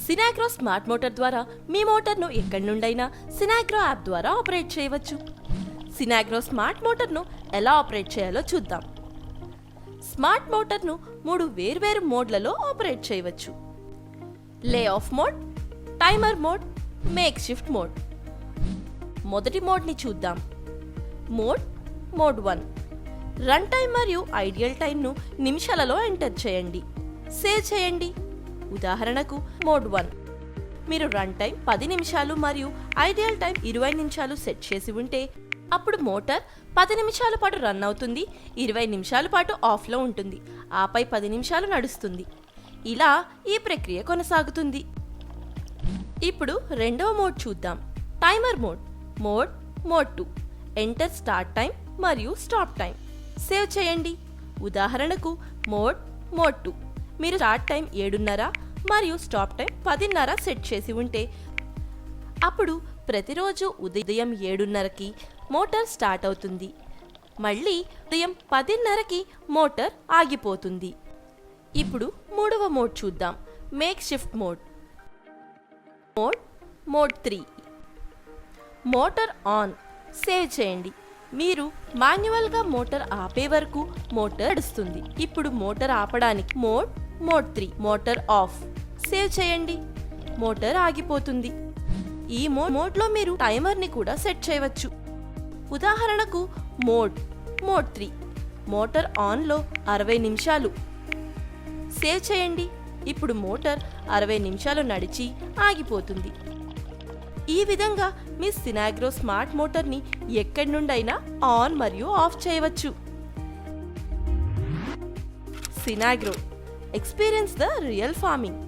సినాగ్రో smart motor ద్వారా మీ మోటార్ను ఎక్కడి నుండైనా సినాగ్రో యాప్ ద్వారా ఆపరేట్ చేయవచ్చు. సినాగ్రో స్మార్ట్ మోటార్ను ఎలా ఆపరేట్ చేయాలో చూద్దాం. స్మార్ట్ మోటార్ను 3 వేర్వేరు మోడ్లలో ఆపరేట్ చేయవచ్చు. Lay off mode, timer mode, make shift mode. మొదటి మోడ్ని చూద్దాం. మోడ్ 1. రన్ టైం మరియు ఐడియల్ టైంను నిమిషాలలో ఎంటర్ చేయండి. సేవ్ చేయండి. ఉదాహరణకు మోడ్ 1. మీరు రన్ టైం 10 నిమిషాలు మరియు ఐడియల్ టైం 20 నిమిషాలు సెట్ చేసి ఉంటే అప్పుడు మోటార్ 10 నిమిషాల పాటు రన్ అవుతుంది, 20 నిమిషాల పాటు ఆఫ్లో ఉంటుంది, ఆపై 10 నిమిషాలు నడుస్తుంది. ఇలా ఈ ప్రక్రియ కొనసాగుతుంది. ఇప్పుడు రెండవ మోడ్ చూద్దాం. Timer mode 2. Enter start time మరియు స్టాప్ టైం. సేవ్ చేయండి. ఉదాహరణకు మోడ్ 2. మీరు స్టార్ట్ టైం 7:30 మరియు స్టాప్ టైం 10:30 సెట్ చేసి ఉంటే అప్పుడు ప్రతిరోజు ఉదయం 7:30కి మోటార్ స్టార్ట్ అవుతుంది, మళ్ళీ ఉదయం 10:30కి మోటార్ ఆగిపోతుంది. ఇప్పుడు మూడవ మోడ్ చూద్దాం. Make shift mode 3. Motor on. Save చేయండి. మీరు మాన్యువల్గా మోటార్ ఆపే వరకు మోటార్ నడుస్తుంది. ఇప్పుడు మోటార్ ఆపడానికి మోడ్ 3. Motor of. సేవ్ చేయండి. మోటార్ ఆగిపోతుంది. ఈ మోడ్లో మీరు టైమర్ని కూడా సెట్ చేయవచ్చు. ఉదాహరణకు మోడ్ 3. మోటార్ ఆన్లో 60 నిమిషాలు. సేవ్ చేయండి. ఇప్పుడు మోటార్ 60 నిమిషాలు నడిచి ఆగిపోతుంది. ఈ విధంగా మీ సినాగ్రో స్మార్ట్ మోటార్ని ఎక్కడి నుండైనా ఆన్ మరియు ఆఫ్ చేయవచ్చు. సినాగ్రో, ఎక్స్పీరియన్స్ ద రియల్ ఫార్మింగ్.